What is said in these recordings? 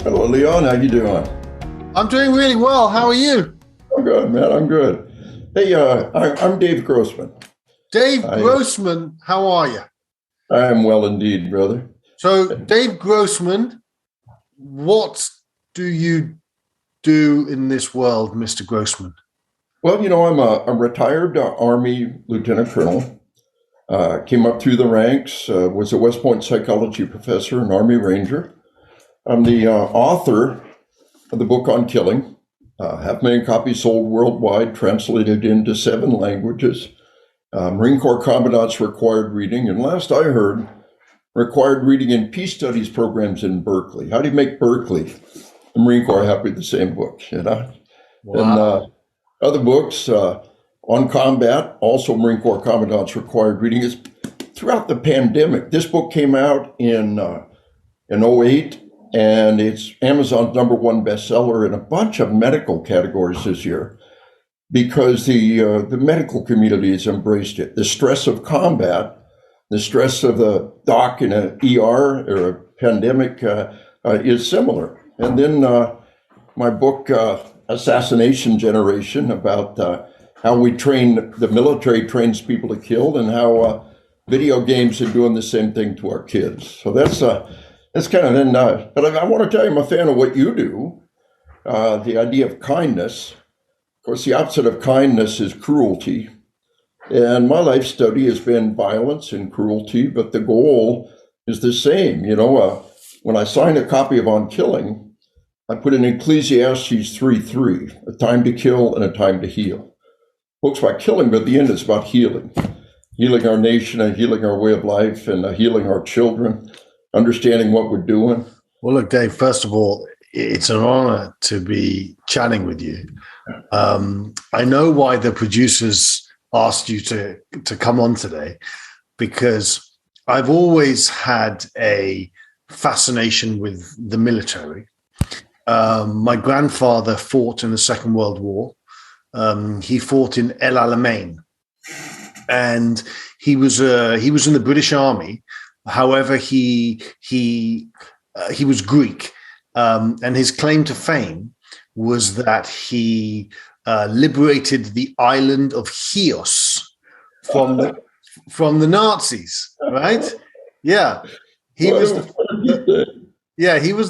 Hello, Leon. How you doing? I'm doing really well. How are you? I'm good, man. I'm good. Hey, I'm Dave Grossman. Dave Grossman, how are you? I am well indeed, brother. So, Dave Grossman, what do you do in this world, Mr. Grossman? Well, I'm a retired Army lieutenant colonel. Came up through the ranks, was a West Point psychology professor, an Army Ranger. I'm the author of the book on killing. 500,000 copies sold worldwide, translated into 7 languages. Marine Corps Commandant's required reading. And last I heard, required reading in peace studies programs in Berkeley. How do you make Berkeley, the Marine Corps, happy with the same book, Wow. And other books on combat, also Marine Corps Commandant's required reading. Is throughout the pandemic. This book came out in '08. And it's Amazon's #1 bestseller in a bunch of medical categories this year because the medical community has embraced it. The stress of combat, the stress of the doc in an ER or a pandemic is similar. And then my book, Assassination Generation, about how the military trains people to kill and how video games are doing the same thing to our kids. So that's kind of then, but I want to tell you, I'm a fan of what you do, the idea of kindness. Of course, the opposite of kindness is cruelty. And my life study has been violence and cruelty, but the goal is the same. When I signed a copy of On Killing, I put in Ecclesiastes 3:3, a time to kill and a time to heal. Book's about killing, but at the end it's about healing. Healing our nation and healing our way of life and healing our children. Understanding what we're doing. Well, look, Dave, first of all, it's an honor to be chatting with you. I know why the producers asked you to come on today, because I've always had a fascination with the military. My grandfather fought in the Second World War. He fought in El Alamein, and he was in the British Army. However, he was Greek, and his claim to fame was that he liberated the island of Chios from the Nazis. Right? Yeah, he was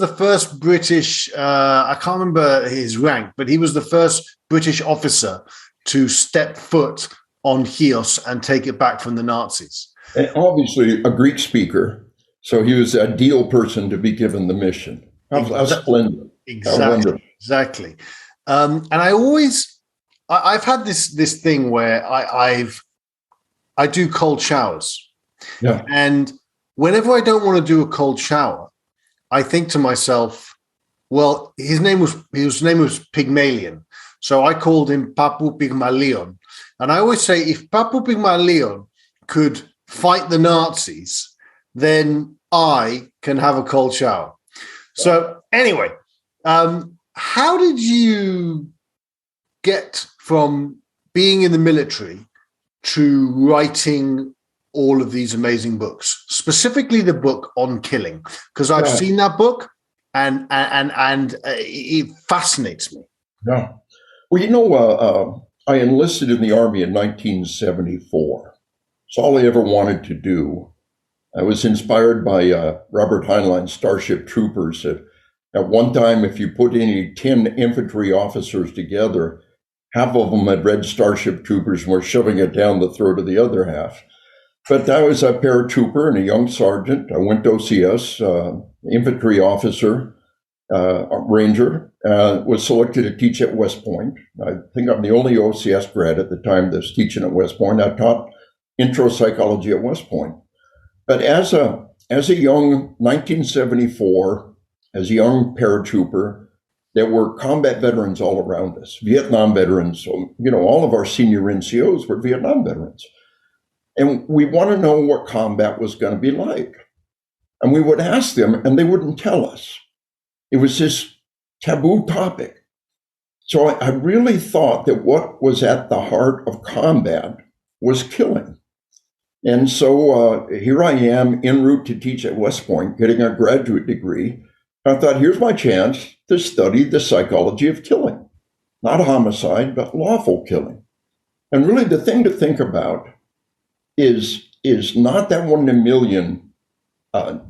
the first British. I can't remember his rank, but he was the first British officer to step foot on Chios and take it back from the Nazis. And obviously a Greek speaker, so he was the ideal person to be given the mission. How splendid. Exactly. And I've had this thing where I do cold showers. Yeah. And whenever I don't want to do a cold shower, I think to myself, well, his name was Pygmalion. So I called him Papu Pygmalion. And I always say, if Papu Pygmalion could fight the Nazis, then I can have a cold shower. So anyway, how did you get from being in the military to writing all of these amazing books, specifically the book on killing? Because I've seen that book and it fascinates me. Yeah. Well, I enlisted in the Army in 1974. It's all I ever wanted to do. I was inspired by Robert Heinlein's Starship Troopers. At one time, if you put any 10 infantry officers together, half of them had read Starship Troopers and were shoving it down the throat of the other half. But I was a paratrooper and a young sergeant. I went to OCS, infantry officer, ranger, was selected to teach at West Point. I think I'm the only OCS grad at the time that's teaching at West Point. I taught intro psychology at West Point. But as a young 1974, as a young paratrooper, there were combat veterans all around us, Vietnam veterans. So, all of our senior NCOs were Vietnam veterans. And we want to know what combat was going to be like. And we would ask them, and they wouldn't tell us. It was this taboo topic. So I really thought that what was at the heart of combat was killing. And so here I am en route to teach at West Point, getting a graduate degree. I thought, here's my chance to study the psychology of killing, not homicide, but lawful killing. And really the thing to think about is not that 1 in a million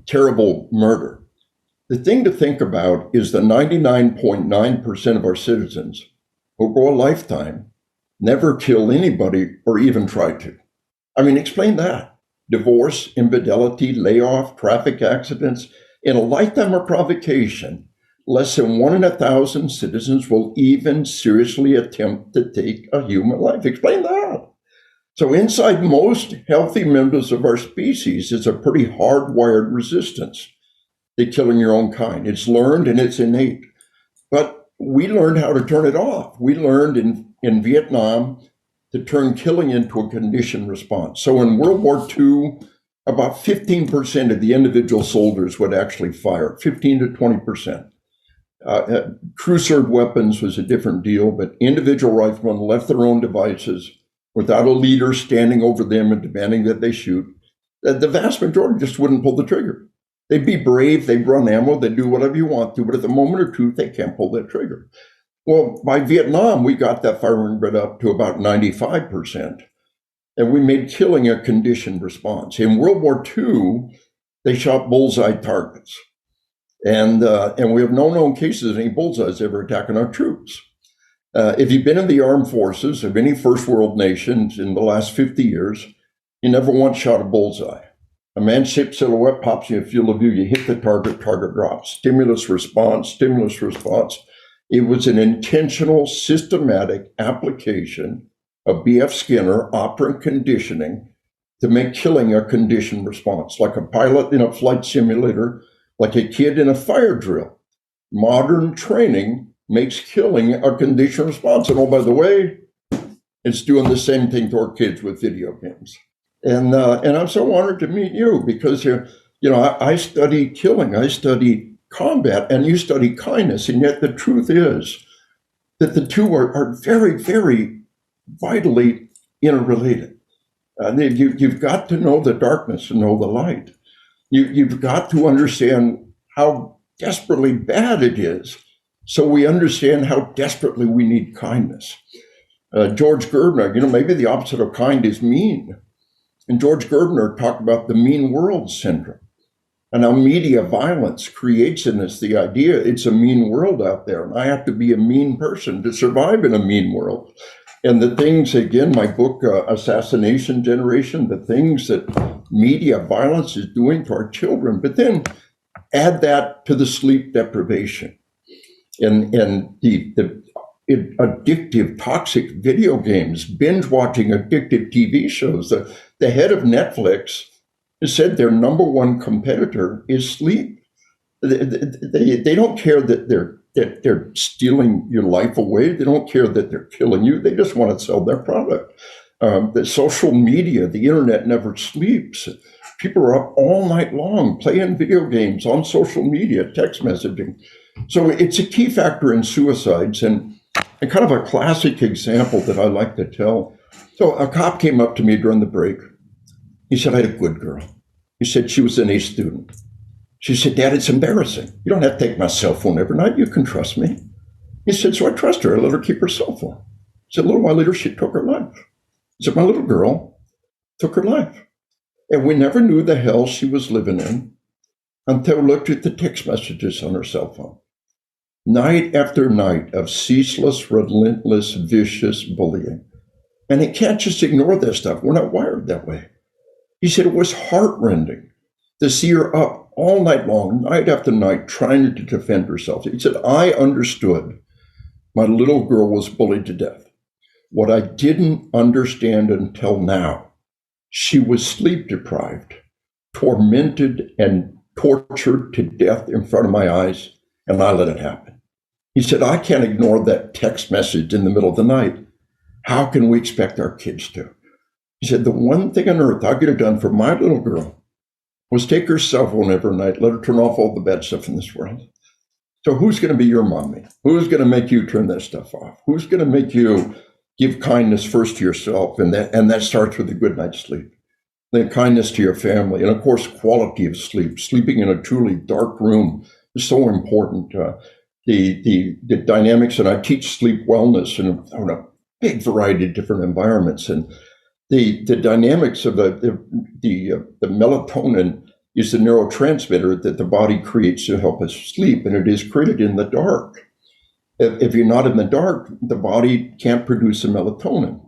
terrible murder. The thing to think about is the 99.9% of our citizens who go a lifetime never kill anybody or even try to. I mean, explain that. Divorce, infidelity, layoff, traffic accidents. In a lifetime of provocation, less than 1 in 1,000 citizens will even seriously attempt to take a human life. Explain that. So inside most healthy members of our species is a pretty hardwired resistance to killing your own kind. It's learned and it's innate. But we learned how to turn it off. We learned in Vietnam to turn killing into a conditioned response. So in World War II, about 15% of the individual soldiers would actually fire, 15 to 20%. Crew-served weapons was a different deal, but individual riflemen left their own devices without a leader standing over them and demanding that they shoot. The vast majority just wouldn't pull the trigger. They'd be brave, they'd run ammo, they'd do whatever you want to, but at the moment of truth, they can't pull that trigger. Well, by Vietnam, we got that firing rate up to about 95%, and we made killing a conditioned response. In World War II, they shot bullseye targets, and we have no known cases of any bullseyes ever attacking our troops. If you've been in the armed forces of any first world nations in the last 50 years, you never once shot a bullseye. A man-shaped silhouette pops in a field of view, you hit the target, target drops. Stimulus response, stimulus response. It was an intentional, systematic application of B.F. Skinner operant conditioning to make killing a conditioned response, like a pilot in a flight simulator, like a kid in a fire drill. Modern training makes killing a conditioned response. And oh, by the way, it's doing the same thing to our kids with video games. And I'm so honored to meet you because I study killing, I study combat, and you study kindness. And yet the truth is that the two are very, very vitally interrelated. You've got to know the darkness and know the light. You've got to understand how desperately bad it is, so we understand how desperately we need kindness. George Gerbner, maybe the opposite of kind is mean. And George Gerbner talked about the mean world syndrome and how media violence creates in us the idea it's a mean world out there, and I have to be a mean person to survive in a mean world. And the things, again, my book, Assassination Generation, the things that media violence is doing to our children, but then add that to the sleep deprivation and the addictive, toxic video games, binge watching addictive TV shows. The head of Netflix has said their number one competitor is sleep. They don't care that they're stealing your life away. They don't care that they're killing you. They just want to sell their product. The social media, the internet never sleeps. People are up all night long playing video games on social media, text messaging. So it's a key factor in suicides, and kind of a classic example that I like to tell. So a cop came up to me during the break. He said, I had a good girl. He said she was an A student. She said, Dad, it's embarrassing. You don't have to take my cell phone every night. You can trust me. He said, so I trust her. I let her keep her cell phone. He said, a little while later, she took her life. He said, my little girl took her life. And we never knew the hell she was living in until we looked at the text messages on her cell phone. Night after night of ceaseless, relentless, vicious bullying. And you can't just ignore that stuff. We're not wired that way. He said it was heartrending to see her up all night long, night after night, trying to defend herself. He said, I understood my little girl was bullied to death. What I didn't understand until now, she was sleep deprived, tormented and tortured to death in front of my eyes, and I let it happen. He said, I can't ignore that text message in the middle of the night. How can we expect our kids to? He said, the one thing on earth I could have done for my little girl was take her cell phone every night, let her turn off all the bad stuff in this world. So who's going to be your mommy? Who's going to make you turn that stuff off? Who's going to make you give kindness first to yourself? And that starts with a good night's sleep. then kindness to your family, and of course, quality of sleep. Sleeping in a truly dark room is so important. The dynamics, and I teach sleep wellness in a big variety of different environments, and the dynamics of the melatonin is the neurotransmitter that the body creates to help us sleep, and it is created in the dark. If you're not in the dark, the body can't produce the melatonin.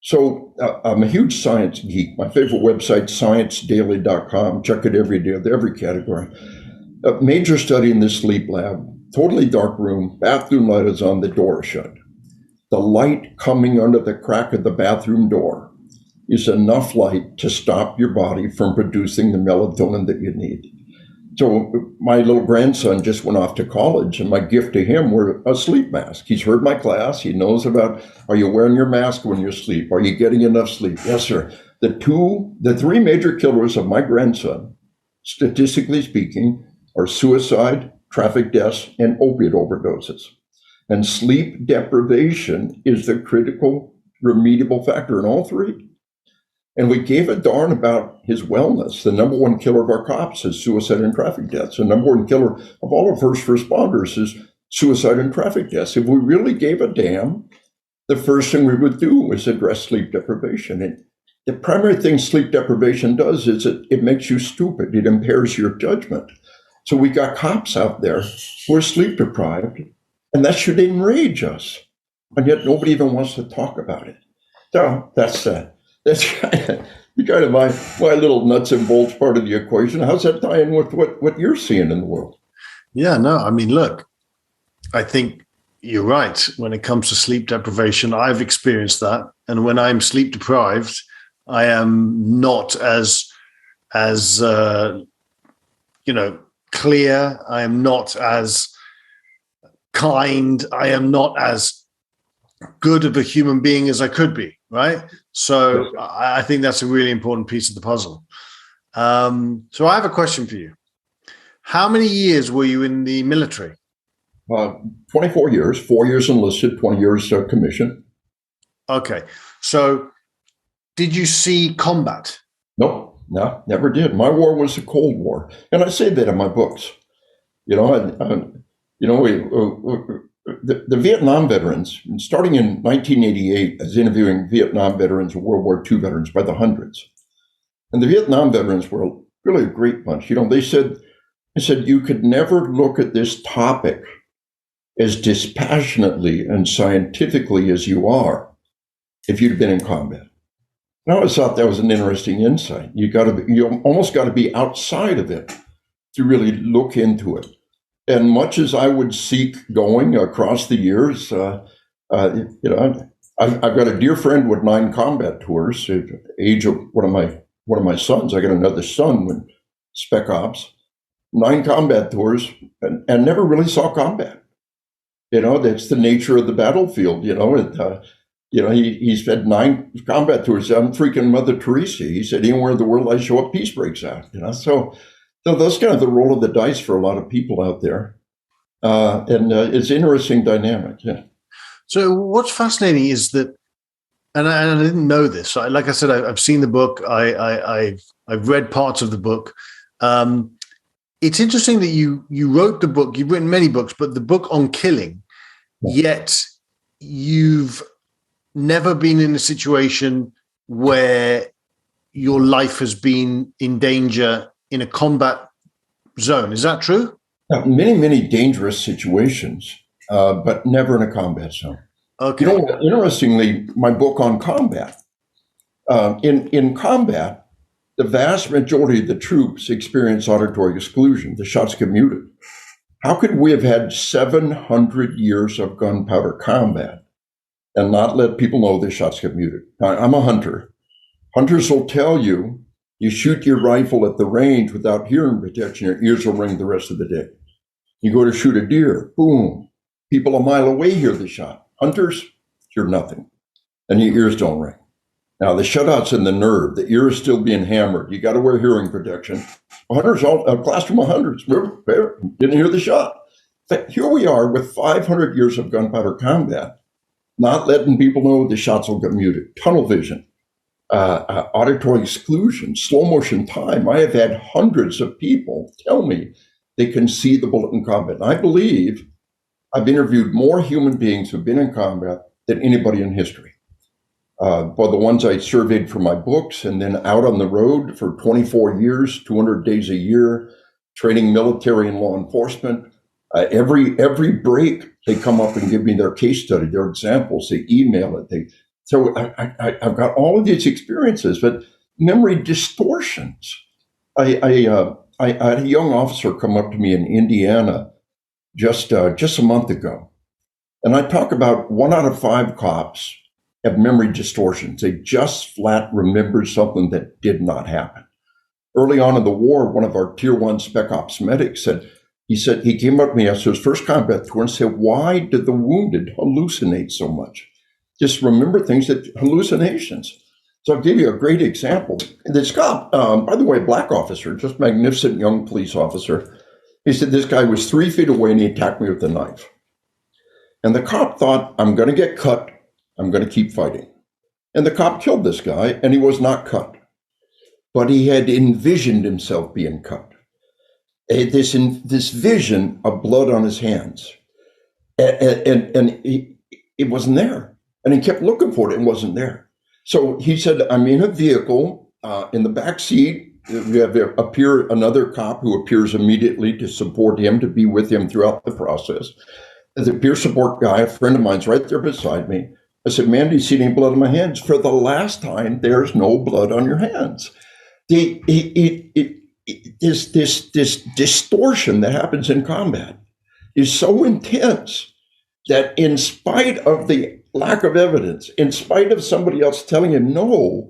So I'm a huge science geek. My favorite website, sciencedaily.com. Check it every day, every category. A major study in this sleep lab, totally dark room, bathroom light is on, the door shut. The light coming under the crack of the bathroom door is enough light to stop your body from producing the melatonin that you need. So my little grandson just went off to college, and my gift to him were a sleep mask. He's heard my class. He knows about, are you wearing your mask when you sleep? Are you getting enough sleep? Yes, sir. The three major killers of my grandson, statistically speaking, are suicide, traffic deaths, and opiate overdoses. And sleep deprivation is the critical remediable factor in all three. And we gave a darn about his wellness. The number one killer of our cops is suicide and traffic deaths. The number one killer of all of first responders is suicide and traffic deaths. If we really gave a damn, the first thing we would do is address sleep deprivation. And the primary thing sleep deprivation does is it makes you stupid. It impairs your judgment. So we got cops out there who are sleep deprived, and that should enrage us. And yet nobody even wants to talk about it. So that's kind of my little nuts and bolts part of the equation. How's that tie in with what you're seeing in the world? Yeah, no, I mean, look, I think you're right. When it comes to sleep deprivation, I've experienced that. And when I'm sleep deprived, I am not as clear. I am not as kind. I am not as good of a human being as I could be, right? So I think that's a really important piece of the puzzle. So I have a question for you. How many years were you in the military? 24 years, 4 years enlisted, 20 years commission. Okay. So did you see combat? Nope, no, never did. My war was the Cold War. And I say that in my books. The Vietnam veterans, starting in 1988, I was interviewing Vietnam veterans and World War II veterans by the hundreds. And the Vietnam veterans were really a great bunch. They said you could never look at this topic as dispassionately and scientifically as you are if you'd been in combat. And I always thought that was an interesting insight. You almost got to be outside of it to really look into it. And much as I would seek going across the years, I've got a dear friend with 9 combat tours. At the age of one of my sons, I got another son with Spec Ops, 9 combat tours, and never really saw combat. That's the nature of the battlefield. He's had 9 combat tours. I'm freaking Mother Teresa. He said, anywhere in the world I show up, peace breaks out. So that's kind of the roll of the dice for a lot of people out there. And it's an interesting dynamic, yeah. So what's fascinating is that, and I didn't know this. Like I said, I've seen the book. I've read parts of the book. It's interesting that you wrote the book. You've written many books, but the book on killing, yet you've never been in a situation where your life has been in danger in a combat zone. Is that true? Many, many dangerous situations, but never in a combat zone. Okay. Interestingly, my book on combat, in combat, the vast majority of the troops experience auditory exclusion. The shots get muted. How could we have had 700 years of gunpowder combat and not let people know the shots get muted? Now, I'm a hunter. Hunters will tell you, you shoot your rifle at the range without hearing protection, your ears will ring the rest of the day. You go to shoot a deer, boom, people a mile away hear the shot. Hunters hear nothing, and your ears don't ring. Now, the shutout's in the nerve. The ear is still being hammered. You got to wear hearing protection. Hunters, a classroom of hunters, didn't hear the shot. But here we are with 500 years of gunpowder combat, not letting people know the shots will get muted. Tunnel vision. auditory exclusion, slow motion time. I have had hundreds of people tell me they can see the bullet in combat. And I believe I've interviewed more human beings who've been in combat than anybody in history. But the ones I surveyed for my books, and then out on the road for 24 years, 200 days a year, training military and law enforcement. Every break, they come up and give me their case study, their examples. They email it. So I've got all of these experiences, but memory distortions. I had a young officer come up to me in Indiana just a month ago, and I talk about 1 out of 5 cops have memory distortions. They just flat remember something that did not happen. Early on in the war, one of our Tier 1 Spec Ops medics he came up to me after his first combat tour and said, "Why did the wounded hallucinate so much? Just remember things hallucinations." So I'll give you a great example. This cop, by the way, black officer, just magnificent young police officer. He said this guy was 3 feet away and he attacked me with a knife. And the cop thought, I'm going to get cut. I'm going to keep fighting. And the cop killed this guy and he was not cut. But he had envisioned himself being cut. This vision of blood on his hands. And it wasn't there. And he kept looking for it and wasn't there. So he said, I'm in a vehicle, in the back seat. We have another cop who appears immediately to support him, to be with him throughout the process. The peer support guy, a friend of mine's right there beside me. I said, "Man, do you see any blood on my hands?" "For the last time, there's no blood on your hands." This distortion that happens in combat is so intense that in spite of the lack of evidence, in spite of somebody else telling him no,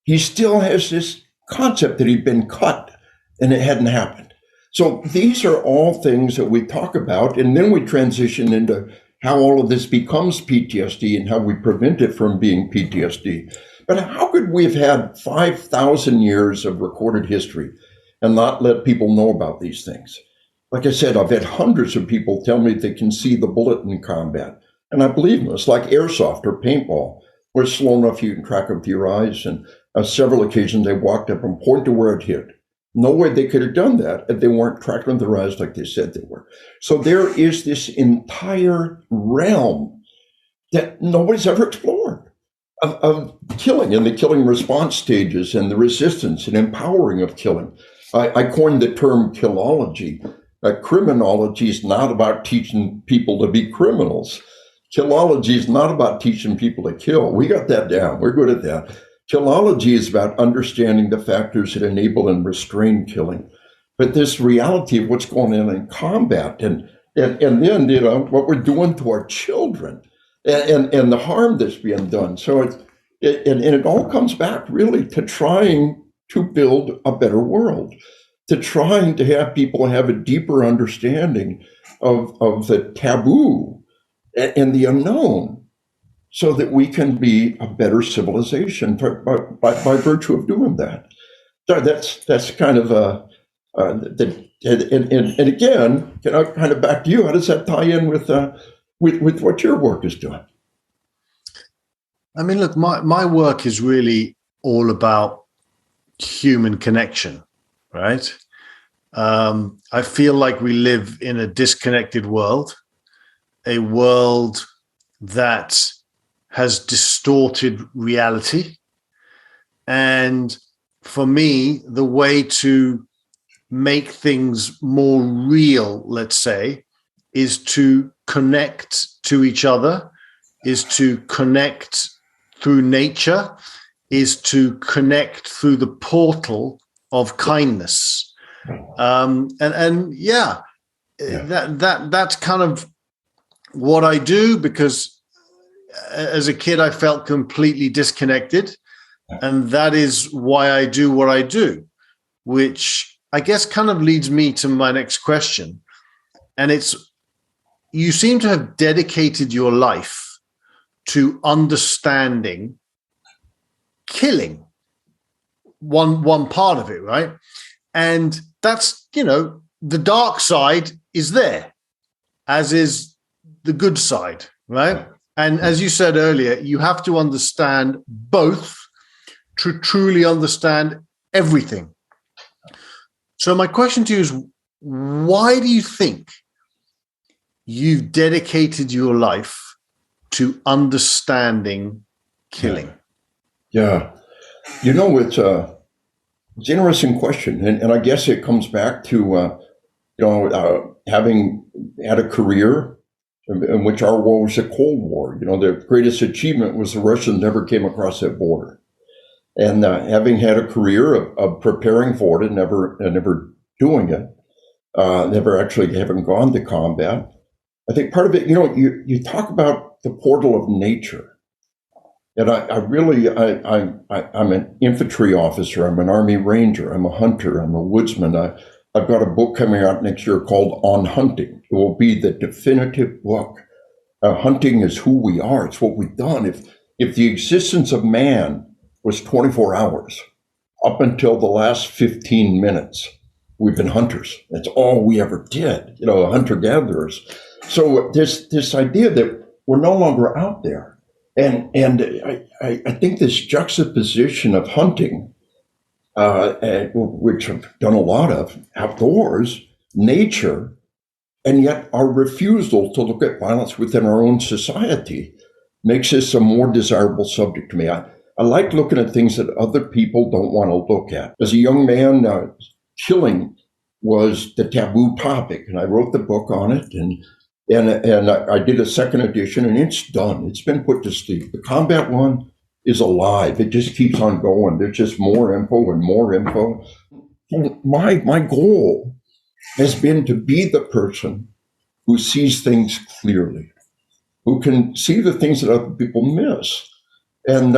he still has this concept that he'd been cut and it hadn't happened. So these are all things that we talk about, and then we transition into how all of this becomes PTSD and how we prevent it from being PTSD. But how could we have had 5,000 years of recorded history and not let people know about these things? Like I said, I've had hundreds of people tell me they can see the bullet in combat. And I believe them. It's like airsoft or paintball, where it's slow enough you can track it with your eyes. And on several occasions, they walked up and pointed to where it hit. No way they could have done that if they weren't tracking with their eyes like they said they were. So there is this entire realm that nobody's ever explored of killing and the killing response stages and the resistance and empowering of killing. I coined the term chilology. Criminology is not about teaching people to be criminals. Chilology is not about teaching people to kill. We got that down. We're good at that. Chilology is about understanding the factors that enable and restrain killing. But this reality of what's going on in combat and then, what we're doing to our children and the harm that's being done. So it all comes back really to trying to build a better world, to trying to have people have a deeper understanding of the taboo and the unknown, so that we can be a better civilization by virtue of doing that. So that's kind of and again, kind of back to you. How does that tie in with what your work is doing? I mean, look, my work is really all about human connection, right? I feel like we live in a disconnected world, a world that has distorted reality. And for me, the way to make things more real, let's say, is to connect to each other, is to connect through nature, is to connect through the portal of kindness. That's kind of what I do, because as a kid, I felt completely disconnected. And that is why I do what I do, which I guess kind of leads me to my next question. And it's, you seem to have dedicated your life to understanding killing, one part of it, right? And that's, the dark side is there, as is the good side, right? And as you said earlier, you have to understand both to truly understand everything. So my question to you is, why do you think you've dedicated your life to understanding killing? Yeah. It's an interesting question. And I guess it comes back to, having had a career in which our war was a Cold War. The greatest achievement was the Russians never came across that border. And having had a career of preparing for it and never doing it, never actually having gone to combat, I think part of it, you talk about the portal of nature. And I'm an infantry officer. I'm an Army Ranger. I'm a hunter. I'm a woodsman. I've got a book coming out next year called On Hunting. It will be the definitive book. Hunting is who we are. It's what we've done. If the existence of man was 24 hours, up until the last 15 minutes, we've been hunters. That's all we ever did, hunter-gatherers. So this idea that we're no longer out there. And I think this juxtaposition of hunting, which I've done a lot of, outdoors, nature, and yet our refusal to look at violence within our own society makes this a more desirable subject to me. I like looking at things that other people don't want to look at. As a young man, killing was the taboo topic, and I wrote the book on it, and I did a second edition, and it's done. It's been put to sleep. The combat one is alive. It just keeps on going. There's just more info and more info. My goal has been to be the person who sees things clearly, who can see the things that other people miss. And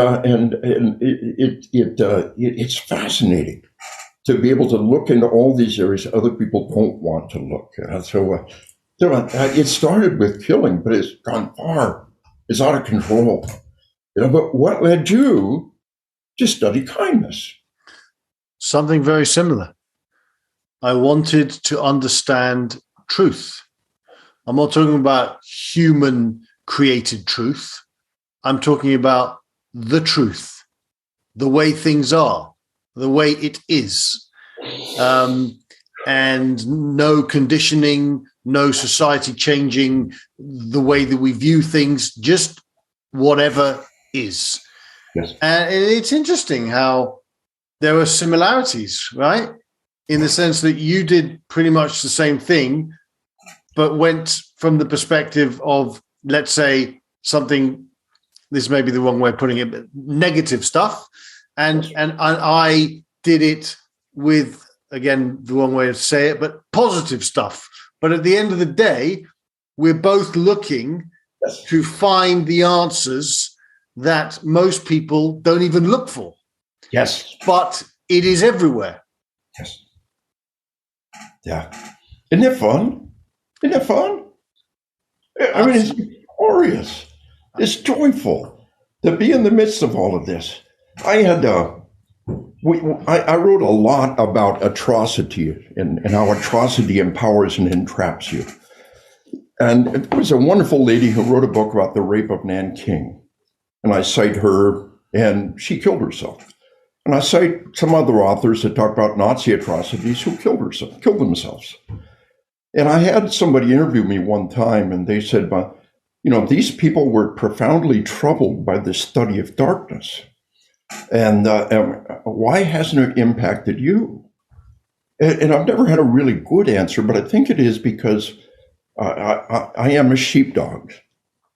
it's fascinating to be able to look into all these areas other people don't want to look at. So it started with killing, but it's gone far. It's out of control. But what led you to study kindness? Something very similar. I wanted to understand truth. I'm not talking about human created truth. I'm talking about the truth, the way things are, the way it is, and no conditioning, no society changing the way that we view things, just whatever is. Yes. And it's interesting how there are similarities, right? In the sense that you did pretty much the same thing, but went from the perspective of, let's say, something, this may be the wrong way of putting it, but negative stuff. And I did it with, again, the wrong way to say it, but positive stuff. But at the end of the day, we're both looking to find the answers that most people don't even look for. Yes. But it is everywhere. Yes. Yeah. Isn't it fun? Isn't it fun? I mean, it's glorious. It's joyful to be in the midst of all of this. I wrote a lot about atrocity and how atrocity empowers and entraps you. And there was a wonderful lady who wrote a book about the rape of Nanking. And I cite her, and she killed herself. And I cite some other authors that talk about Nazi atrocities who killed themselves. And I had somebody interview me one time, and they said, these people were profoundly troubled by the study of darkness. And why hasn't it impacted you? And I've never had a really good answer, but I think it is because I am a sheepdog.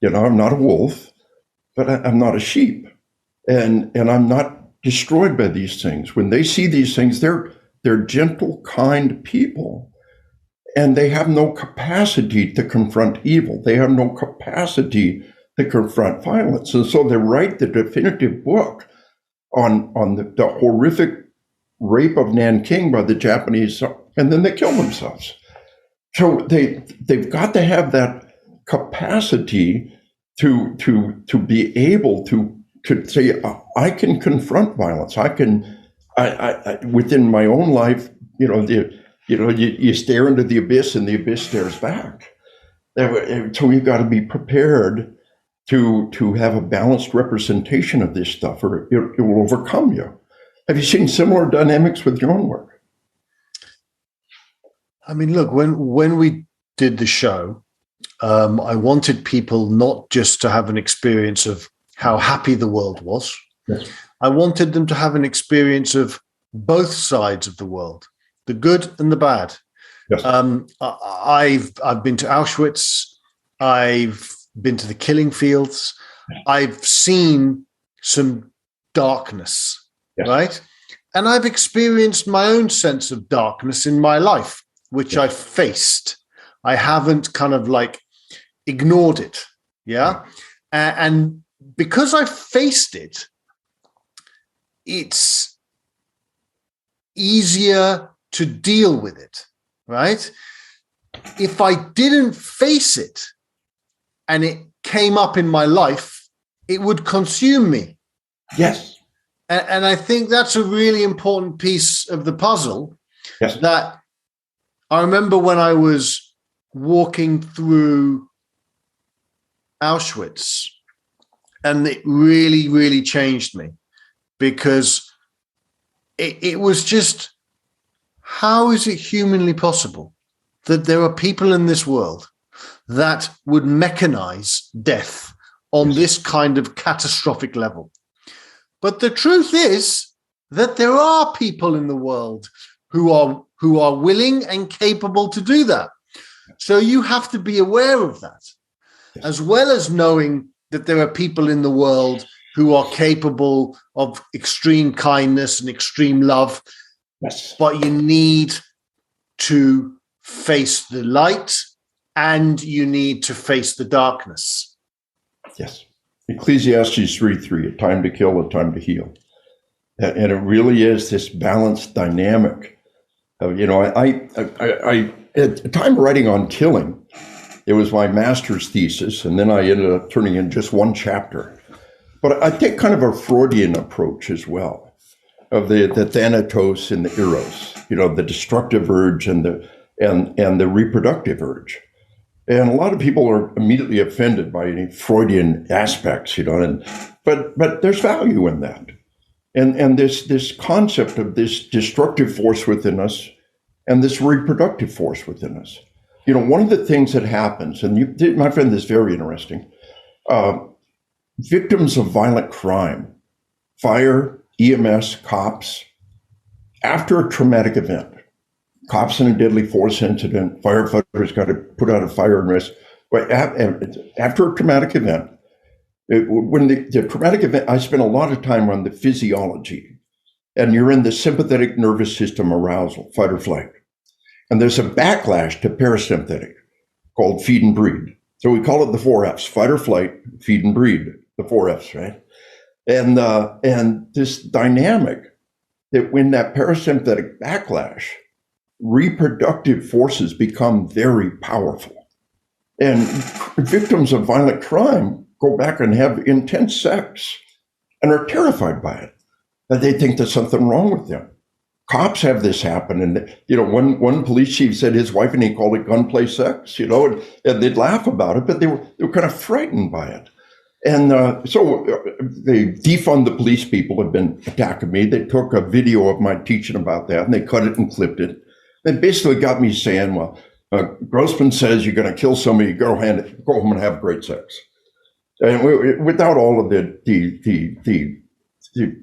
I'm not a wolf, but I'm not a sheep. And I'm not destroyed by these things. When they see these things, they're gentle, kind people. And they have no capacity to confront evil. They have no capacity to confront violence. And so they write the definitive book on the horrific rape of Nanking by the Japanese, and then they kill themselves. So they've got to have that capacity to be able to say, I can confront violence. I within my own life, you stare into the abyss and the abyss stares back. So you've got to be prepared to have a balanced representation of this stuff, or it will overcome you. Have you seen similar dynamics with your own work? I mean, look, when we did the show, I wanted people not just to have an experience of how happy the world was. Yes. I wanted them to have an experience of both sides of the world, the good and the bad. Yes. I've been to Auschwitz. I've been to the killing fields. I've seen some darkness, Yes. right? And I've experienced my own sense of darkness in my life, which I faced. I haven't kind of like ignored it. Yeah. And because I faced it, it's easier to deal with it, right? If I didn't face it and it came up in my life, it would consume me. Yes. And I think that's a really important piece of the puzzle. Yes. That I remember when I was walking through Auschwitz, and it really, really changed me, because it was just, how is it humanly possible that there are people in this world that would mechanize death on this kind of catastrophic level? But the truth is that there are people in the world who are willing and capable to do that. So you have to be aware of that, as well as knowing that there are people in the world who are capable of extreme kindness and extreme love. Yes. But you need to face the light and you need to face the darkness. Yes. Ecclesiastes 3:3, a time to kill, a time to heal. And it really is this balanced dynamic. I at the time writing on killing, it was my master's thesis, and then I ended up turning in just one chapter. But I take kind of a Freudian approach as well, of the thanatos and the eros, the destructive urge and the reproductive urge. And a lot of people are immediately offended by any Freudian aspects, but there's value in that. And this concept of this destructive force within us and this reproductive force within us. One of the things that happens, and my friend, this is very interesting, victims of violent crime, fire, EMS, cops, after a traumatic event, cops in a deadly force incident, firefighters got to put out a fire and rescue. But after a traumatic event, when the traumatic event, I spent a lot of time on the physiology, and you're in the sympathetic nervous system arousal, fight or flight. And there's a backlash to parasympathetic called feed and breed. So we call it the 4 Fs: fight or flight, feed and breed, the 4 Fs, right? And this dynamic that when that parasympathetic backlash, reproductive forces become very powerful. And victims of violent crime go back and have intense sex and are terrified by it, that they think there's something wrong with them. Cops have this happen. And, one police chief said his wife and he called it gunplay sex, and they'd laugh about it, but they were kind of frightened by it. And so they defund the police people have been attacking me. They took a video of my teaching about that and they cut it and clipped it. They basically got me saying, well, Grossman says you're going to kill somebody, go home and have great sex. And without all of the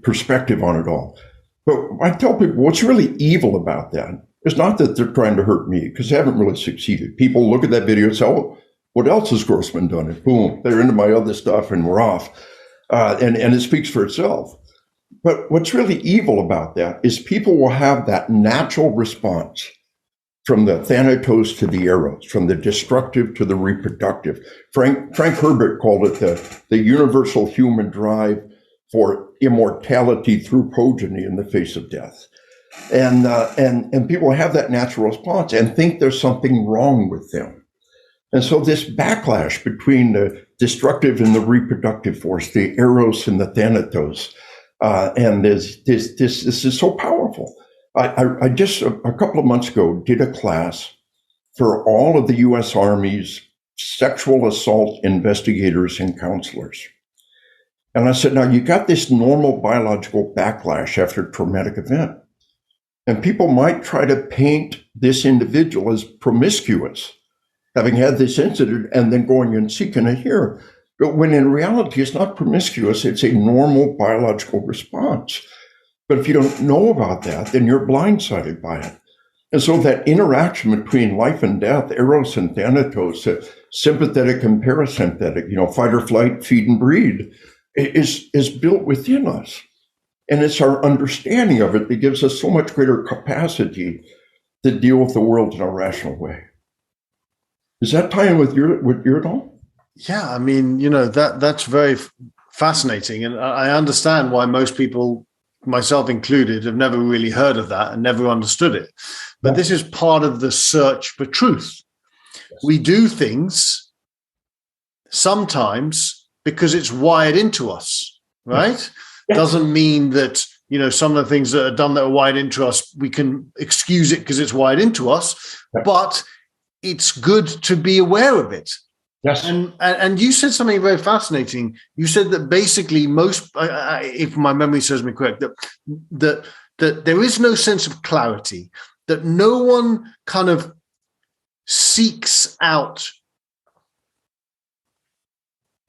perspective on it all. But I tell people what's really evil about that is not that they're trying to hurt me, because they haven't really succeeded. People look at that video and say, oh, what else has Grossman done? And boom, they're into my other stuff and we're off. And it speaks for itself. But what's really evil about that is people will have that natural response from the thanatos to the eros, from the destructive to the reproductive. Frank Herbert called it the universal human drive for immortality through progeny in the face of death. And people have that natural response and think there's something wrong with them. And so this backlash between the destructive and the reproductive force, the eros and the thanatos, and this is so powerful. I just a couple of months ago did a class for all of the U.S. Army's sexual assault investigators and counselors. And I said, now you got this normal biological backlash after a traumatic event. And people might try to paint this individual as promiscuous, having had this incident and then going and seeking a hearing. But when in reality, it's not promiscuous, it's a normal biological response. But if you don't know about that, then you're blindsided by it. And so that interaction between life and death, eros and thanatos, sympathetic and parasympathetic, fight or flight, feed and breed, is built within us. And it's our understanding of it that gives us so much greater capacity to deal with the world in a rational way. Does that tie in with your at all? Yeah, I mean, that's very fascinating. And I understand why most people, myself included, have never really heard of that and never understood it. But this is part of the search for truth. Yes. We do things sometimes because it's wired into us, right? Yes. Doesn't mean that, some of the things that are done that are wired into us, we can excuse it because it's wired into us, yes. But it's good to be aware of it. Yes. And you said something very fascinating. You said that basically most, if my memory serves me correct, that there is no sense of clarity, that no one kind of seeks out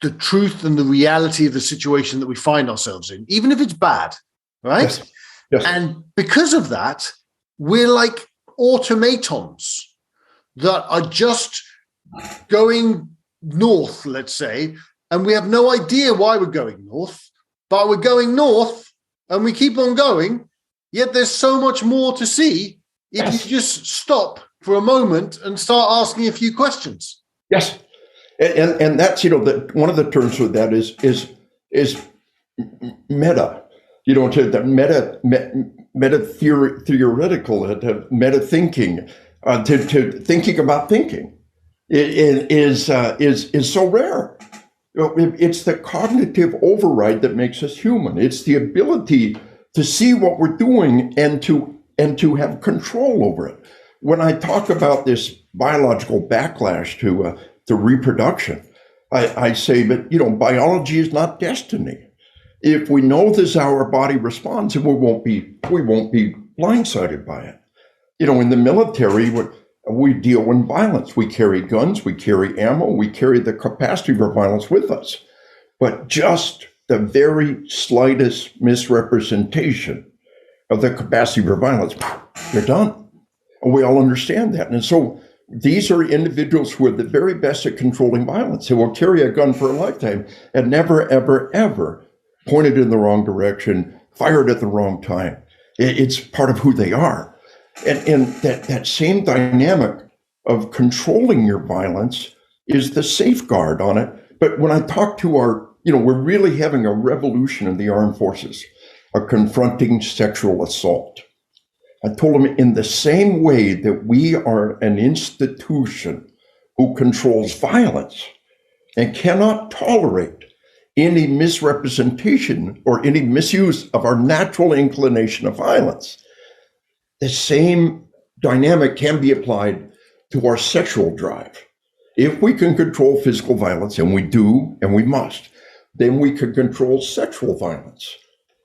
the truth and the reality of the situation that we find ourselves in, even if it's bad, right? Yes. Yes. And because of that, we're like automatons that are just going north, let's say, and we have no idea why we're going north, but we're going north and we keep on going, yet there's so much more to see if yes. You just stop for a moment and start asking a few questions. Yes. And that's, one of the terms for that is meta, to the meta theoretical, meta thinking, to thinking about thinking. It is so rare. It's the cognitive override that makes us human. It's the ability to see what we're doing and to have control over it. When I talk about this biological backlash to reproduction, I say that biology is not destiny. If we know this how our body responds, we won't be blindsided by it. In the military, we deal with violence. We carry guns, we carry ammo, we carry the capacity for violence with us. But just the very slightest misrepresentation of the capacity for violence, you're done. And we all understand that. And so these are individuals who are the very best at controlling violence. They will carry a gun for a lifetime and never, ever, ever pointed in the wrong direction, fired at the wrong time. It's part of who they are. And that same dynamic of controlling your violence is the safeguard on it. But when I talk to we're really having a revolution in the armed forces, of confronting sexual assault. I told them in the same way that we are an institution who controls violence and cannot tolerate any misrepresentation or any misuse of our natural inclination of violence. The same dynamic can be applied to our sexual drive. If we can control physical violence, and we do, and we must, then we can control sexual violence.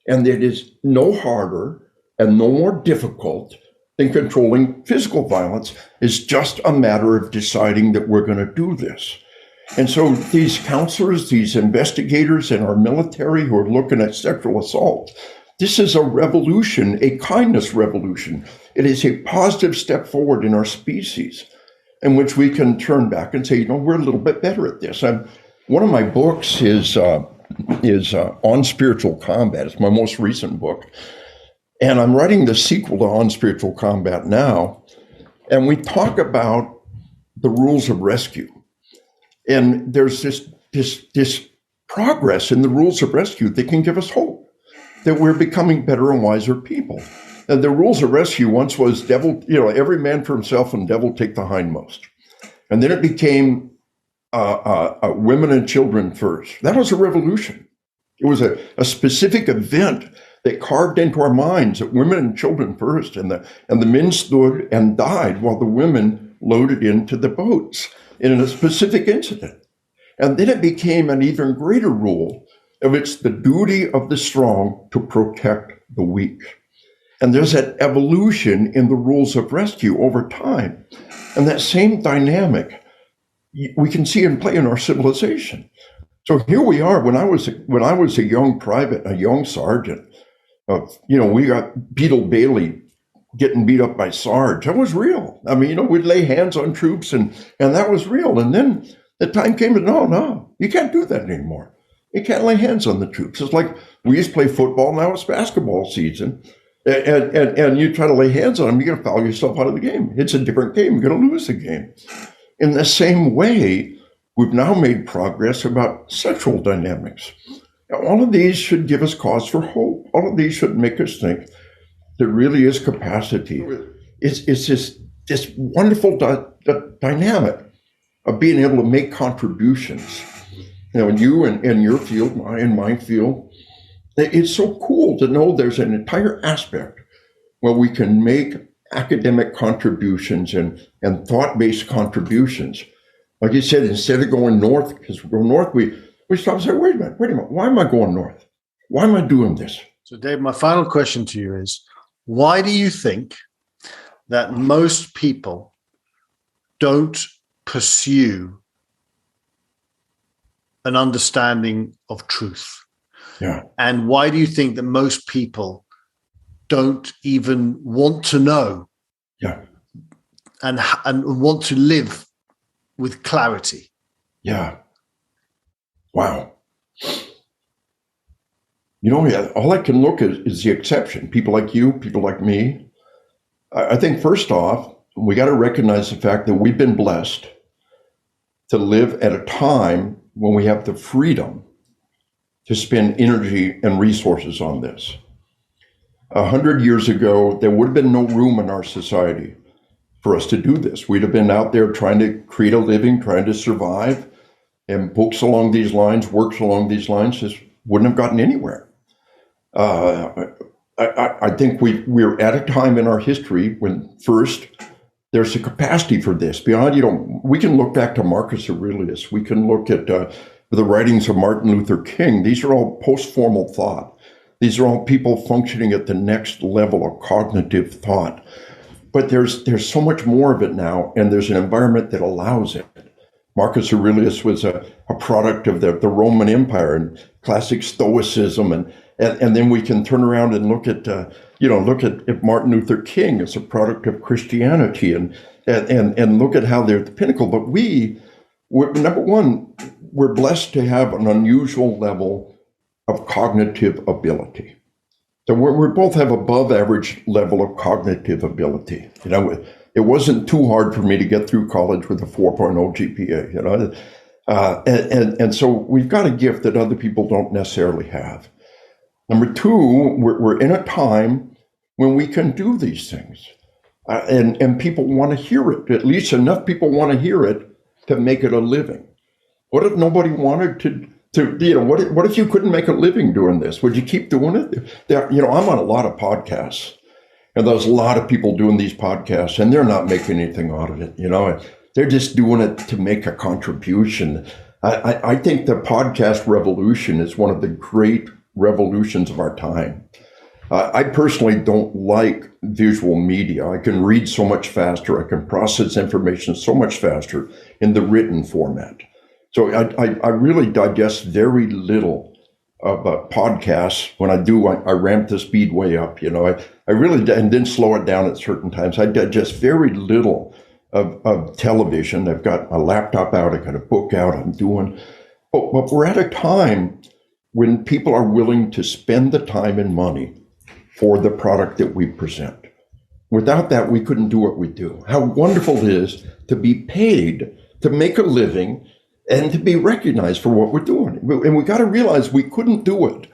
And it is no harder and no more difficult than controlling physical violence. It's just a matter of deciding that we're going to do this. And so these counselors, these investigators in our military who are looking at sexual assault, this is a revolution, a kindness revolution. It is a positive step forward in our species in which we can turn back and say, we're a little bit better at this. One of my books is On Spiritual Combat. It's my most recent book. And I'm writing the sequel to On Spiritual Combat now. And we talk about the rules of rescue. And there's this progress in the rules of rescue that can give us hope that we're becoming better and wiser people. And the rules of rescue once was devil, every man for himself and devil take the hindmost. And then it became women and children first. That was a revolution. It was a specific event that carved into our minds that women and children first, and the men stood and died while the women loaded into the boats in a specific incident. And then it became an even greater rule of it's the duty of the strong to protect the weak. And there's that evolution in the rules of rescue over time. And that same dynamic we can see in play in our civilization. So here we are. When I was a young private, a young sergeant, we got Beetle Bailey getting beat up by Sarge. That was real. I mean, we'd lay hands on troops, and that was real. And then the time came to no, you can't do that anymore. You can't lay hands on the troops. It's like we used to play football. Now it's basketball season. And you try to lay hands on them, you're going to foul yourself out of the game. It's a different game. You're going to lose the game. In the same way, we've now made progress about sexual dynamics. Now, all of these should give us cause for hope. All of these should make us think there really is capacity. It's this wonderful dynamic of being able to make contributions. In you and your field, my field, it's so cool to know there's an entire aspect where we can make academic contributions and thought-based contributions. Like you said, instead of going north, because we go north, we stop and say, wait a minute, why am I going north? Why am I doing this? So Dave, my final question to you is, why do you think that most people don't pursue an understanding of truth? Yeah. And why do you think that most people don't even want to know? Yeah. And want to live with clarity? Yeah. Wow. All I can look at is the exception. People like you, people like me. I think first off, we got to recognize the fact that we've been blessed to live at a time when we have the freedom to spend energy and resources on this. 100 years ago, there would have been no room in our society for us to do this. We'd have been out there trying to create a living, trying to survive, and books along these lines, works along these lines just wouldn't have gotten anywhere. I think we're at a time in our history when first there's a capacity for this. Beyond, we can look back to Marcus Aurelius. We can look at the writings of Martin Luther King. These are all post-formal thought. These are all people functioning at the next level of cognitive thought. But there's so much more of it now, and there's an environment that allows it. Marcus Aurelius was a product of the Roman Empire and classic Stoicism, and then we can turn around and look at Martin Luther King as a product of Christianity, and look at how they're at the pinnacle. But we're number one, we're blessed to have an unusual level of cognitive ability. So we both have above average level of cognitive ability. It wasn't too hard for me to get through college with a 4.0 GPA, and so we've got a gift that other people don't necessarily have. Number two, we're in a time when we can do these things, and people want to hear it. At least enough people want to hear it to make it a living. What if nobody wanted to what if you couldn't make a living doing this? Would you keep doing it? I'm on a lot of podcasts, and there's a lot of people doing these podcasts, and they're not making anything out of it. They're just doing it to make a contribution. I think the podcast revolution is one of the great revolutions of our time. I personally don't like visual media. I can read so much faster. I can process information so much faster in the written format. So I really digest very little of podcasts. When I do, I ramp the speed way up. I really, and then slow it down at certain times. I digest very little of television. I've got my laptop out. I've got a book out. I'm doing, but we're at a time when people are willing to spend the time and money for the product that we present. Without that, we couldn't do what we do. How wonderful it is to be paid to make a living and to be recognized for what we're doing. And we got to realize we couldn't do it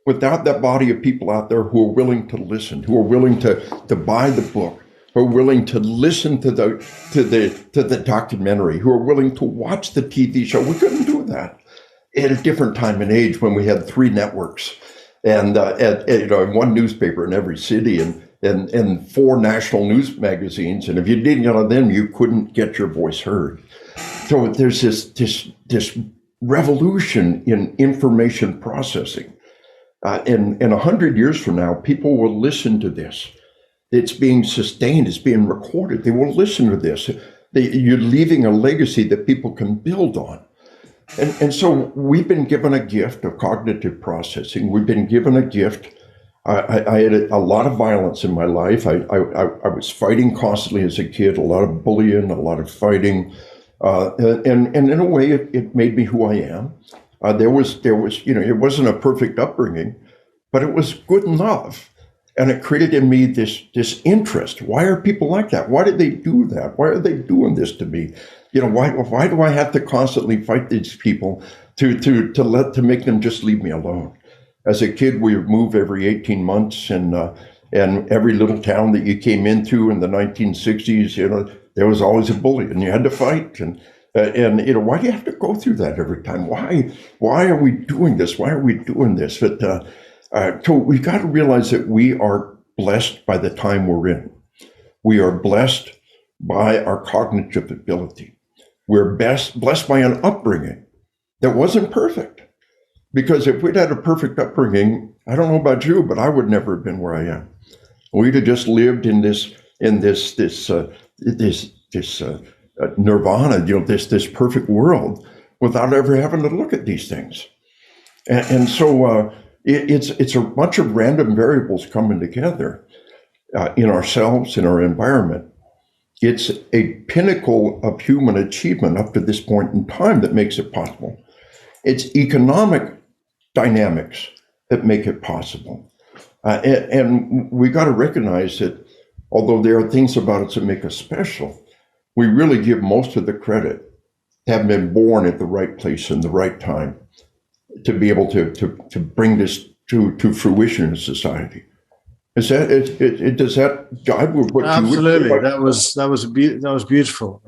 without that body of people out there who are willing to listen, who are willing to buy the book, who are willing to listen to the documentary, who are willing to watch the TV show. We couldn't do that at a different time and age when we had 3 networks and one newspaper in every city and 4 national news magazines. And if you didn't get on them, you couldn't get your voice heard. So there's this revolution in information processing. And 100 years from now, people will listen to this. It's being sustained, it's being recorded. They will listen to this. You're leaving a legacy that people can build on. And so we've been given a gift of cognitive processing. We've been given a gift. I had a lot of violence in my life. I was fighting constantly as a kid, a lot of bullying, a lot of fighting. And in a way, it made me who I am. There was, it wasn't a perfect upbringing, but it was good enough. And it created in me this interest. Why are people like that? Why did they do that? Why are they doing this to me? Why do I have to constantly fight these people to make them just leave me alone? As a kid, we would move every 18 months, and every little town that you came into in the 1960s, there was always a bully, and you had to fight. And why do you have to go through that every time? Why are we doing this? Why are we doing this? But so we've got to realize that we are blessed by the time we're in. We are blessed by our cognitive ability. We're blessed by an upbringing that wasn't perfect. Because if we'd had a perfect upbringing, I don't know about you, but I would never have been where I am. We'd have just lived in this nirvana, this perfect world, without ever having to look at these things. And so it's a bunch of random variables coming together in ourselves, in our environment. It's a pinnacle of human achievement up to this point in time that makes it possible. It's economic dynamics that make it possible. And we got to recognize that although there are things about us that make us special, we really give most of the credit to have been born at the right place in the right time to be able to bring this to fruition in society. Does that jive with what Absolutely. you would That was beautiful.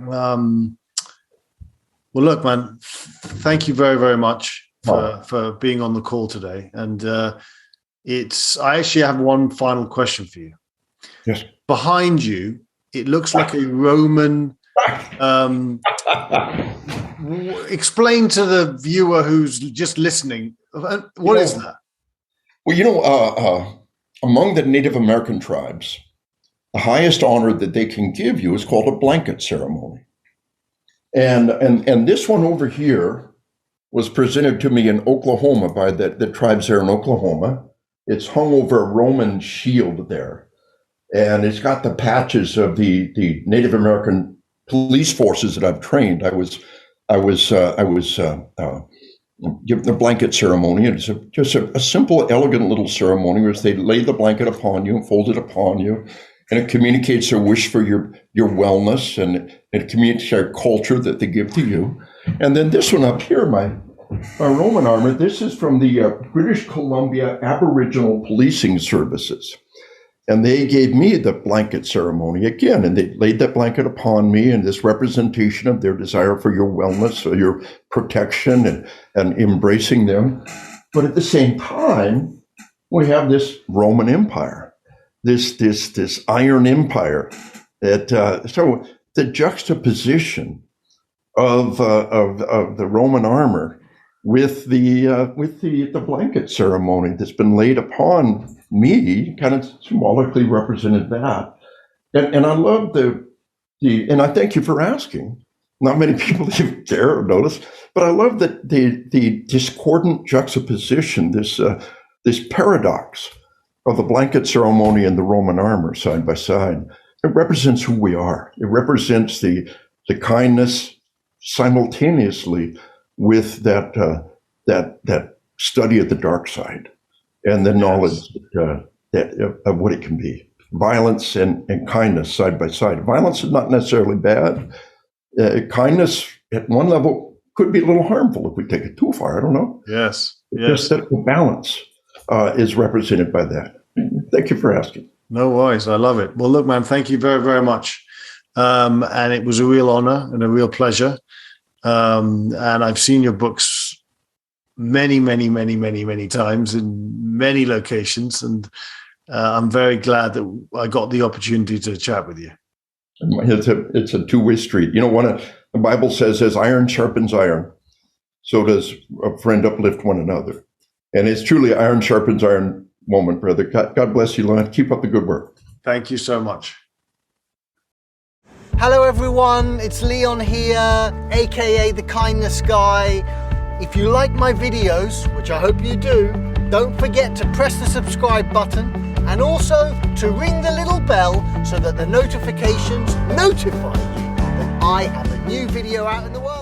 Well, look, man, thank you very, very much for being on the call today. And I actually have one final question for you. Yes. Behind you, it looks like a Roman. Explain to the viewer who's just listening, what is that? Well, among the Native American tribes, the highest honor that they can give you is called a blanket ceremony. And this one over here was presented to me in Oklahoma by the tribes there in Oklahoma. It's hung over a Roman shield there. And it's got the patches of the Native American police forces that I've trained. I was given the blanket ceremony. It's just a simple, elegant little ceremony where they lay the blanket upon you and fold it upon you. And it communicates a wish for your wellness, and it communicates our culture that they give to you. And then this one up here, my Roman armor, this is from the British Columbia Aboriginal Policing Services. And they gave me the blanket ceremony again, and they laid that blanket upon me in this representation of their desire for your wellness or your protection and embracing them. But at the same time, we have this Roman Empire, this Iron Empire. So the juxtaposition of the Roman armor with the blanket ceremony that's been laid upon me kind of symbolically represented that. And I love and I thank you for asking. Not many people even care or notice, but I love that the discordant juxtaposition, this paradox of the blanket ceremony and the Roman armor side by side. It represents who we are. It represents the kindness simultaneously with that study of the dark side and the knowledge of what it can be. Violence and kindness side by side. Violence is not necessarily bad. Kindness at one level could be a little harmful if we take it too far. I don't know. Yes. Just that the balance is represented by that. Thank you for asking. No worries. I love it. Well, look, man, thank you very, very much. And it was a real honor and a real pleasure. And I've seen your books many, many, many, many, many times in many locations. And I'm very glad that I got the opportunity to chat with you. It's a two-way street. The Bible says, as iron sharpens iron, so does a friend uplift one another. And it's truly iron sharpens iron moment, brother. God bless you, Lon. Keep up the good work. Thank you so much. Hello everyone, it's Leon here, aka the Kindness Guy. If you like my videos, which I hope you do, don't forget to press the subscribe button and also to ring the little bell so that the notifications notify you that I have a new video out in the world.